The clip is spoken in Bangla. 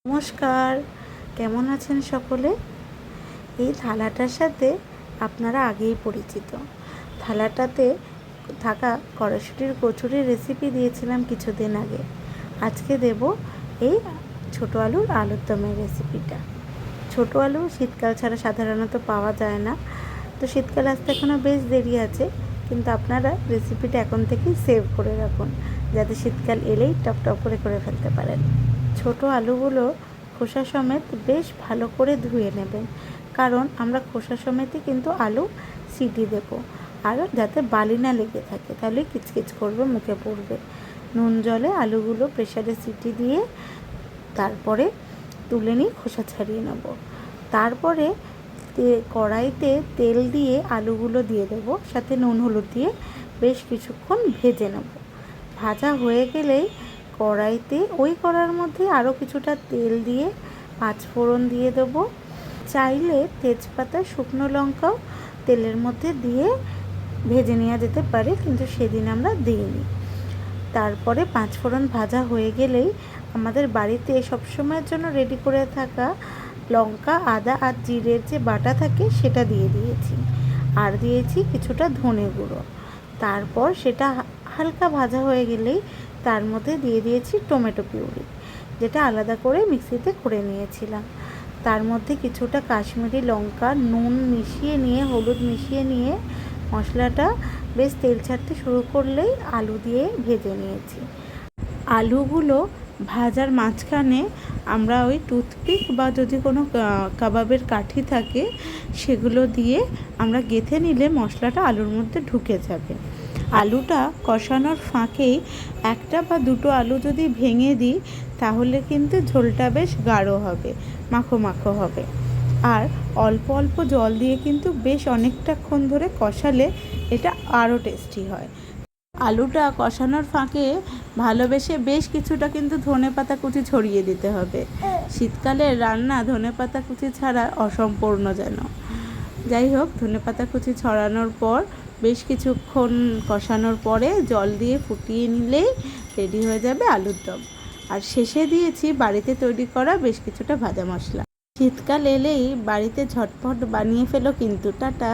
নমস্কার, কেমন আছেন সকলে? এই থালাটার সাথে আপনারা আগেই পরিচিত। থালাটাতে থাকা কড়াইশুঁটির কচুরির রেসিপি দিয়েছিলাম কিছুদিন আগে। আজকে দেব এই ছোটো আলুর দমের রেসিপিটা। ছোটো আলু শীতকাল ছাড়া সাধারণত পাওয়া যায় না, তো শীতকাল আসতে এখনও বেশ দেরি আছে, কিন্তু আপনারা রেসিপিটা এখন থেকেই সেভ করে রাখুন, যাতে শীতকাল এলেই টপ করে ফেলতে পারেন। ছোটো আলুগুলো খোসা সমেত বেশ ভালো করে ধুয়ে নেবেন, কারণ আমরা খোসা সমেতই কিন্তু আলু সিটি দেবো, আর যাতে বালি না লেগে থাকে, তাহলে কিচকিচ করবে, মুখে পড়বে। নুন জলে আলুগুলো প্রেসারে সিটি দিয়ে তারপরে তুলে নিয়ে খোসা ছাড়িয়ে নেব। তারপরে কড়াইতে তেল দিয়ে আলুগুলো দিয়ে দেবো, সাথে নুন হলুদ দিয়ে বেশ কিছুক্ষণ ভেজে নেব। ভাজা হয়ে গেলেই কড়াইতে ওই কড়ার মধ্যে আরও কিছুটা তেল দিয়ে পাঁচফোড়ন দিয়ে দেবো। চাইলে তেজপাতা, শুকনো লঙ্কাও তেলের মধ্যে দিয়ে ভেজে নেওয়া যেতে পারে, কিন্তু সেদিন আমরা দিইনি। তারপরে পাঁচফোড়ন ভাজা হয়ে গেলেই আমাদের বাড়িতে সবসময়ের জন্য রেডি করে থাকা লঙ্কা, আদা আর জিরের যে বাটা থাকে সেটা দিয়ে দিয়েছি, আর দিয়েছি কিছুটা ধনে গুঁড়ো। তারপর সেটা হালকা ভাজা হয়ে গেলেই তার মধ্যে দিয়ে দিয়েছি টমেটো পিউরি, যেটা আলাদা করে মিক্সিতে করে নিয়েছিলাম। তার মধ্যে কিছুটা কাশ্মীরি লঙ্কা, নুন মিশিয়ে নিয়ে, হলুদ মিশিয়ে নিয়ে মশলাটা বেশ তেল ছাড়তে শুরু করলেই আলু দিয়ে ভেজে নিয়েছি। আলুগুলো ভাজার মাঝখানে আমরা ওই টুথপিক বা যদি কোনো কাবাবের কাঠি থাকে সেগুলো দিয়ে আমরা গেঁথে নিলে মশলাটা আলুর মধ্যে ঢুকে যাবে। আলুটা কষানোর ফাঁকেই একটা বা দুটো আলু যদি ভেঙে দিই, তাহলে কিন্তু ঝোলটা বেশ গাঢ় হবে, মাখো মাখো হবে। আর অল্প অল্প জল দিয়ে কিন্তু বেশ অনেকটাক্ষণ ধরে কষালে এটা আরও টেস্টি হয়। আলুটা কষানোর ফাঁকে ভালোবেসে বেশ কিছুটা কিন্তু ধনেপাতা কুচি ছড়িয়ে দিতে হবে। শীতকালের রান্না ধনেপাতা কুচি ছাড়া অসম্পূর্ণ যেন। যাই হোক, ধনেপাতা কুচি ছড়ানোর পর বেশ কিছুক্ষণ কষানোর পরে জল দিয়ে ফুটিয়ে নিলেই রেডি হয়ে যাবে আলুর দম। আর শেষে দিয়েছি বাড়িতে তৈরি করা বেশ কিছুটা ভাজা মশলা। শীতকাল এলেই বাড়িতে ঝটপট বানিয়ে ফেলো কিন্তু। টাটা।